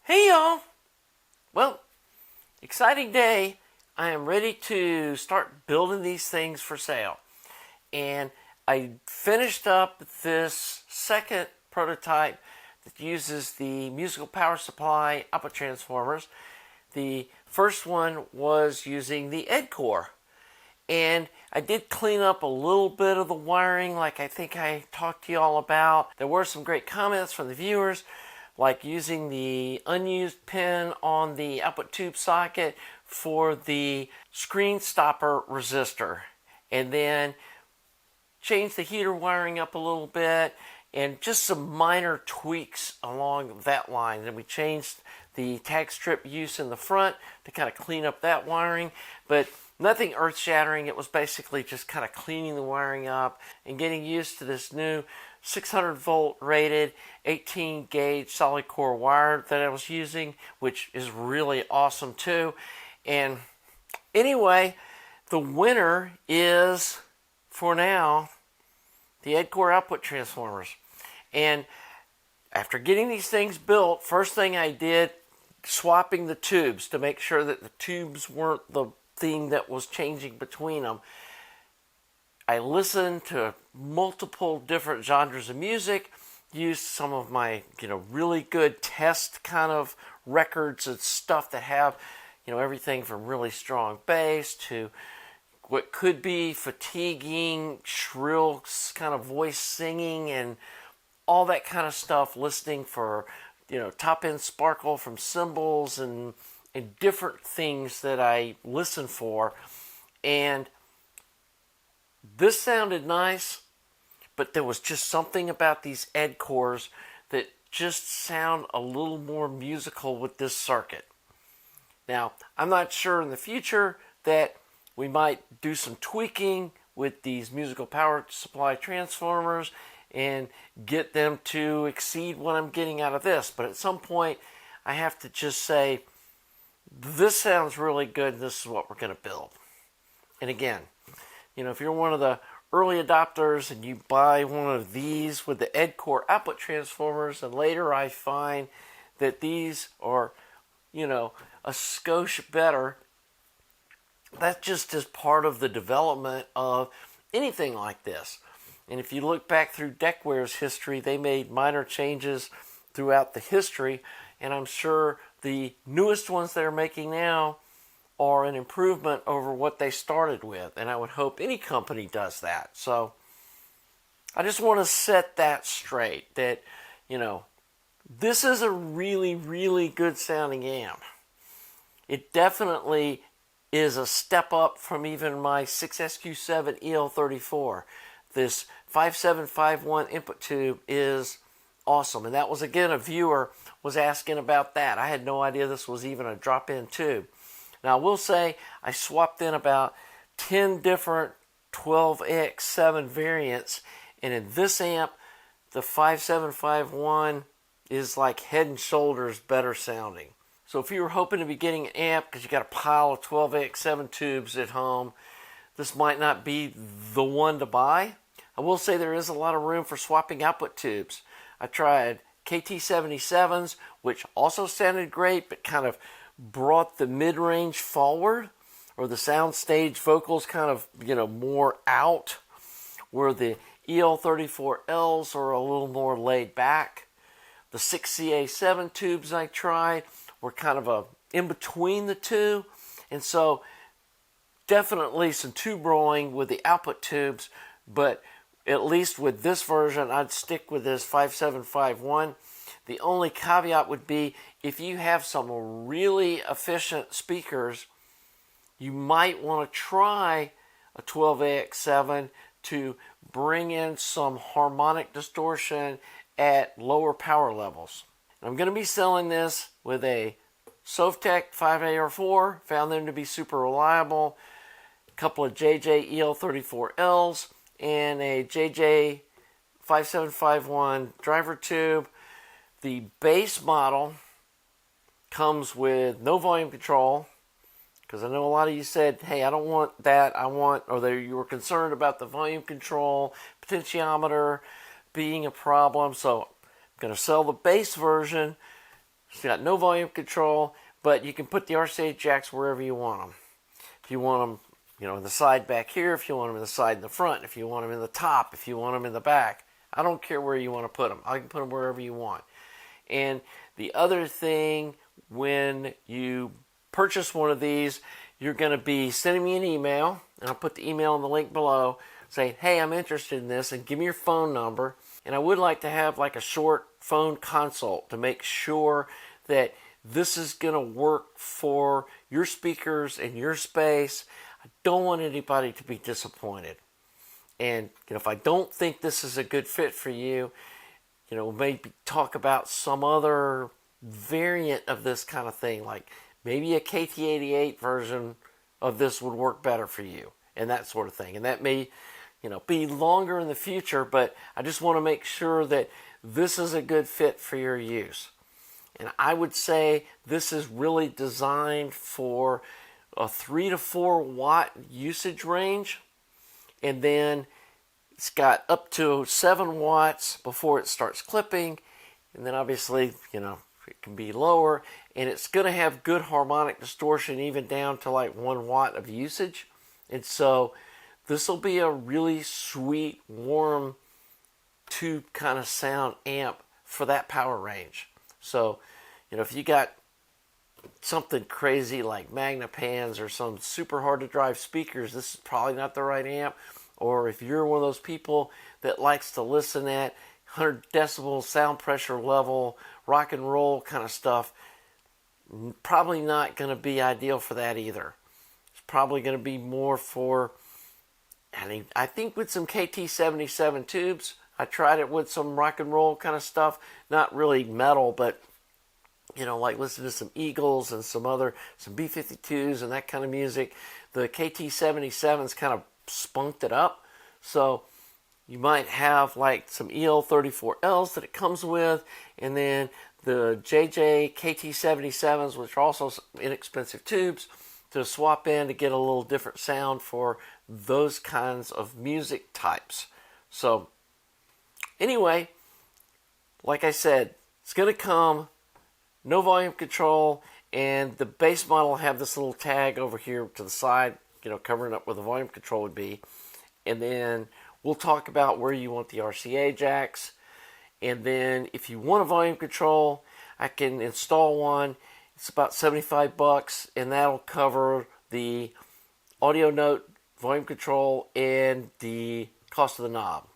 Hey y'all! Well, exciting day. I am ready to start building these things for sale. And I finished up this second prototype that uses the musical power supply output transformers. The first one was using the EDC Cor. And I did clean up a little bit of the wiring like I think I talked to you all about. There were some great comments from the viewers, like using the unused pin on the output tube socket for the screen stopper resistor. And then change the heater wiring up a little bit and just some minor tweaks along that line. Then we changed the tag strip use in the front to kind of clean up that wiring, but nothing earth-shattering. It was basically just kind of cleaning the wiring up and getting used to this new 600 volt rated 18 gauge solid core wire that I was using, which is really awesome too. And anyway, the winner is, for now, the EDC Cor output transformers. And after getting these things built, first thing I did, swapping the tubes to make sure that the tubes weren't the thing that was changing between them. I listened to multiple different genres of music, used some of my really good test kind of records and stuff that have everything from really strong bass to what could be fatiguing, shrill kind of voice singing and all that kind of stuff, listening for top end sparkle from cymbals and different things that I listen for. And this sounded nice, but there was just something about these EDC Cors that just sound a little more musical with this circuit. Now, I'm not sure in the future that we might do some tweaking with these musical power supply transformers and get them to exceed what I'm getting out of this. But at some point, I have to just say, this sounds really good, and this is what we're going to build. And again, if you're one of the early adopters and you buy one of these with the EDC Cor output transformers, and later I find that these are, a skosh better, that just is part of the development of anything like this. And if you look back through Deckware's history, they made minor changes throughout the history, and I'm sure the newest ones they're making now are an improvement over what they started with, and I would hope any company does that. So I just want to set that straight, that this is a really, really good sounding amp. It definitely is a step up from even my 6SQ7 EL34. This 5751 input tube is awesome. And that was, again, a viewer was asking about that. I had no idea this was even a drop-in tube. Now, I will say I swapped in about 10 different 12AX7 variants. And in this amp, the 5751 is like head and shoulders better sounding. So if you were hoping to be getting an amp because you got a pile of 12AX7 tubes at home, this might not be the one to buy. I will say there is a lot of room for swapping output tubes. I tried KT77s, which also sounded great, but kind of brought the mid-range forward, or the soundstage vocals kind of, more out, where the EL34Ls are a little more laid back. The 6CA7 tubes I tried were kind of in between the two, and so definitely some tube rolling with the output tubes, but at least with this version, I'd stick with this 5751. The only caveat would be if you have some really efficient speakers, you might want to try a 12AX7 to bring in some harmonic distortion at lower power levels. I'm going to be selling this with a Sovtek 5AR4, found them to be super reliable, a couple of JJ EL34Ls, and a JJ 5751 driver tube. The base model comes with no volume control, because I know a lot of you said, hey, I don't want that, you were concerned about the volume control, potentiometer, being a problem. So I'm going to sell the base version. It's got no volume control, but you can put the RCA jacks wherever you want them. If you want them, in the side back here, if you want them in the side in the front, if you want them in the top, if you want them in the back, I don't care where you want to put them. I can put them wherever you want. And the other thing, when you purchase one of these, you're going to be sending me an email, and I'll put the email in the link below, saying, hey, I'm interested in this, and give me your phone number. And I would like to have like a short phone consult to make sure that this is going to work for your speakers and your space. I don't want anybody to be disappointed. And if I don't think this is a good fit for you, maybe talk about some other variant of this kind of thing, like maybe a KT88 version of this would work better for you, and that sort of thing. And that may, be longer in the future, but I just want to make sure that this is a good fit for your use. And I would say this is really designed for a 3 to 4 watt usage range, and then it's got up to 7 watts before it starts clipping, and then obviously, it can be lower, and it's going to have good harmonic distortion even down to like 1 watt of usage. And so this will be a really sweet, warm tube kind of sound amp for that power range. So, if you got something crazy like Magnapans or some super hard to drive speakers, this is probably not the right amp. Or if you're one of those people that likes to listen at 100 decibel sound pressure level, rock and roll kind of stuff, probably not going to be ideal for that either. It's probably going to be more for, I think with some KT77 tubes. I tried it with some rock and roll kind of stuff, not really metal, but like listen to some Eagles and some B-52s and that kind of music. The KT77s kind of spunked it up. So you might have like some EL34Ls that it comes with, and then the JJ KT77s, which are also inexpensive tubes, to swap in to get a little different sound for those kinds of music types. So anyway, like I said, it's going to come, no volume control, and the base model will have this little tag over here to the side, covering up where the volume control would be. And then we'll talk about where you want the RCA jacks. And then if you want a volume control, I can install one. It's about $75, and that'll cover the audio note, volume control, and the cost of the knob.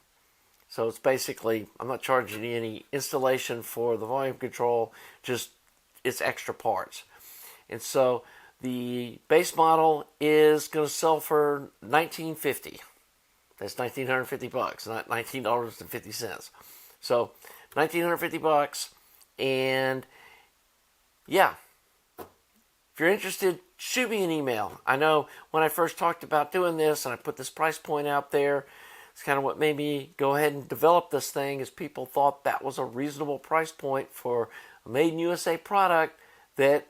So it's basically, I'm not charging you any installation for the volume control, just it's extra parts. And so the base model is going to sell for $19.50. That's $1,950, not $19.50. So $1,950, and yeah, if you're interested, shoot me an email. I know when I first talked about doing this and I put this price point out there, it's kind of what made me go ahead and develop this thing, is people thought that was a reasonable price point for a made in USA product that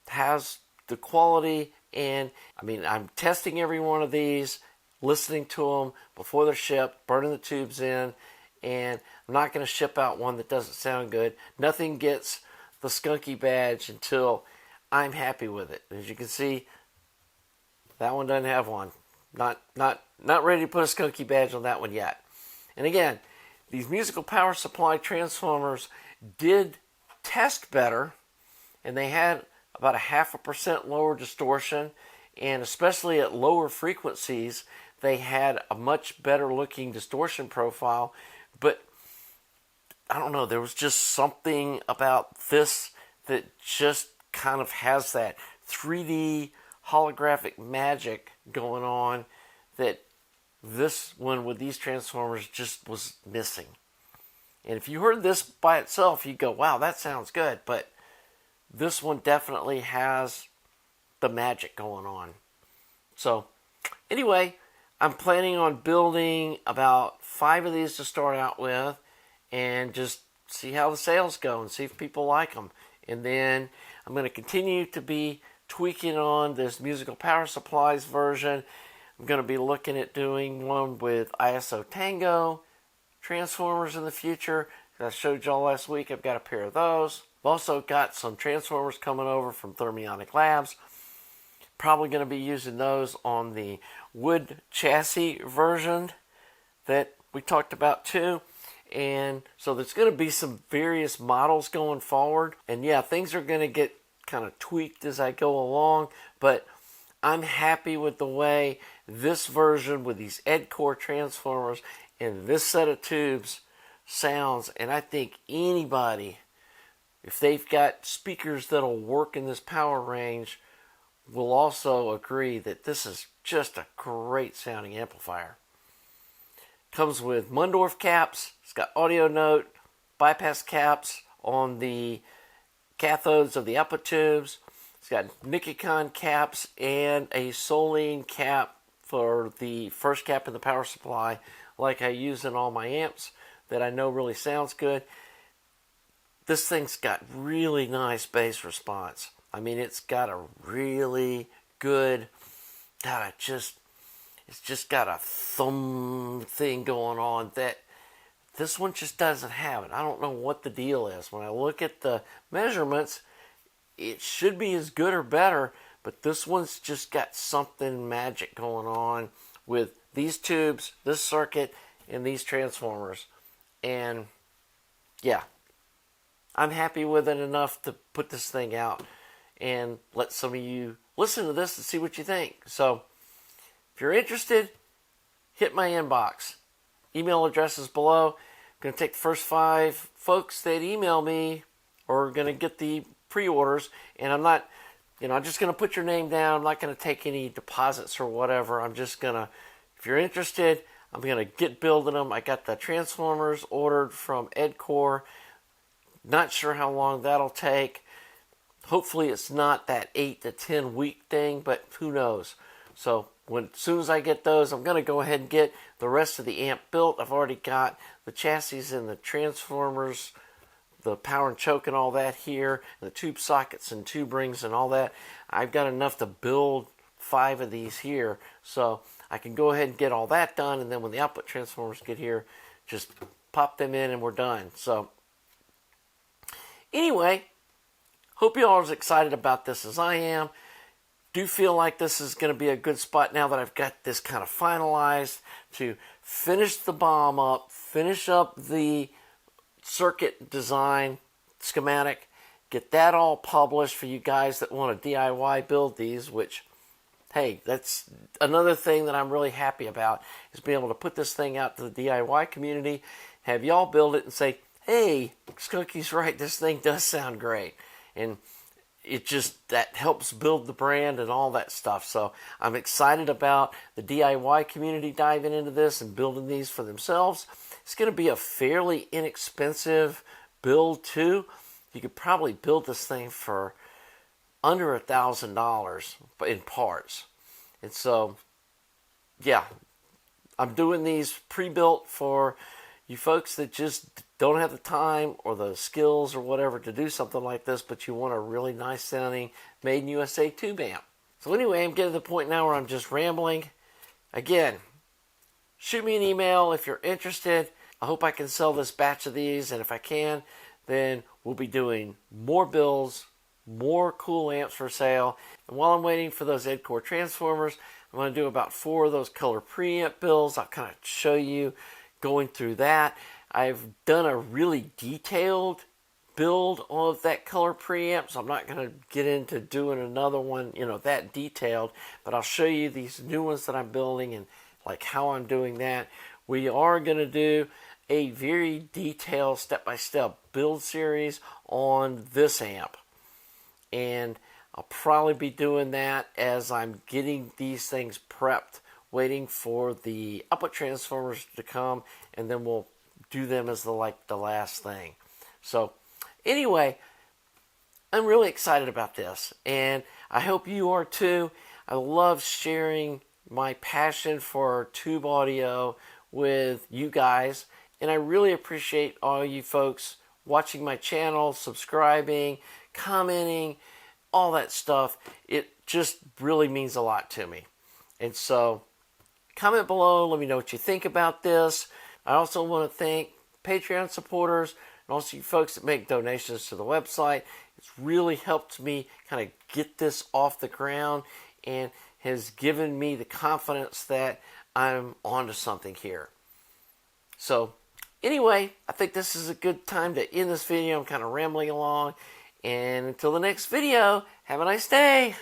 has the quality. And I'm testing every one of these, listening to them before they're shipped, burning the tubes in, and I'm not going to ship out one that doesn't sound good. Nothing gets the skunky badge until I'm happy with it. As you can see, that one doesn't have one. Not ready to put a skunky badge on that one yet. And again, these musical power supply transformers did test better, and they had about 0.5% lower distortion, and especially at lower frequencies, they had a much better looking distortion profile. But I don't know, there was just something about this that just kind of has that 3D holographic magic going on that this one with these transformers just was missing. And if you heard this by itself, you'd go, wow, that sounds good. But this one definitely has the magic going on. So anyway, I'm planning on building about 5 of these to start out with, and just see how the sales go and see if people like them. And then I'm going to continue to be tweaking on this musical power supplies version. I'm going to be looking at doing one with ISO Tango, transformers in the future. I showed y'all last week, I've got a pair of those. I've also got some transformers coming over from Thermionic Labs. Probably going to be using those on the wood chassis version that we talked about too. And so there's going to be some various models going forward. And yeah, things are going to get kind of tweaked as I go along. But I'm happy with the way this version with these EDC Cor transformers and this set of tubes sounds. And I think anybody, if they've got speakers that'll work in this power range, will also agree that this is just a great sounding amplifier. Comes with Mundorf caps. It's got audio note, bypass caps on the cathodes of the output tubes. It's got Nikon caps and a Solene cap for the first cap in the power supply, like I use in all my amps that I know really sounds good. This thing's got really nice bass response. I mean, it's got a really good, it's just got a thumb thing going on that this one just doesn't have it. I don't know what the deal is. When I look at the measurements, it should be as good or better, but this one's just got something magic going on with these tubes, this circuit, and these transformers. And yeah, I'm happy with it enough to put this thing out and let some of you listen to this and see what you think. So if you're interested, hit my inbox. Email address is below. I'm going to take the first 5 folks that email me or are going to get the pre-orders. And I'm not, I'm just going to put your name down. I'm not going to take any deposits or whatever. I'm just going to, if you're interested, I'm going to get building them. I got the transformers ordered from EDC Cor. Not sure how long that'll take. Hopefully it's not that 8 to 10 week thing, but who knows. So as soon as I get those, I'm going to go ahead and get the rest of the amp built. I've already got the chassis and the transformers, the power and choke and all that here, and the tube sockets and tube rings and all that. I've got enough to build 5 of these here, so I can go ahead and get all that done, and then when the output transformers get here, just pop them in and we're done. So anyway, hope you all are as excited about this as I am. Do feel like this is going to be a good spot now that I've got this kind of finalized to finish the BOM up, finish up the circuit design schematic, get that all published for you guys that want to DIY build these, which, hey, that's another thing that I'm really happy about, is being able to put this thing out to the DIY community, have y'all build it and say, hey, Skunky's right, this thing does sound great. And it just, that helps build the brand and all that stuff. So I'm excited about the DIY community diving into this and building these for themselves. It's going to be a fairly inexpensive build too. You could probably build this thing for under $1,000 in parts. And so, yeah, I'm doing these pre-built for you folks that just don't have the time or the skills or whatever to do something like this, but you want a really nice sounding Made in USA tube amp. So anyway, I'm getting to the point now where I'm just rambling. Again, shoot me an email if you're interested. I hope I can sell this batch of these, and if I can, then we'll be doing more builds, more cool amps for sale. And while I'm waiting for those EDC Cor transformers, I'm going to do about 4 of those color preamp builds. I'll kind of show you going through that. I've done a really detailed build of that color preamp, so I'm not going to get into doing another one, that detailed, but I'll show you these new ones that I'm building and like how I'm doing that. We are going to do a very detailed step-by-step build series on this amp, and I'll probably be doing that as I'm getting these things prepped, waiting for the output transformers to come, and then we'll do them as the last thing. So anyway, I'm really excited about this, and I hope you are too. I love sharing my passion for tube audio with you guys, and I really appreciate all you folks watching my channel, subscribing, commenting, all that stuff. It just really means a lot to me. And so comment below, let me know what you think about this. I also want to thank Patreon supporters and also you folks that make donations to the website. It's really helped me kind of get this off the ground and has given me the confidence that I'm onto something here. So anyway, I think this is a good time to end this video. I'm kind of rambling along. And until the next video, have a nice day.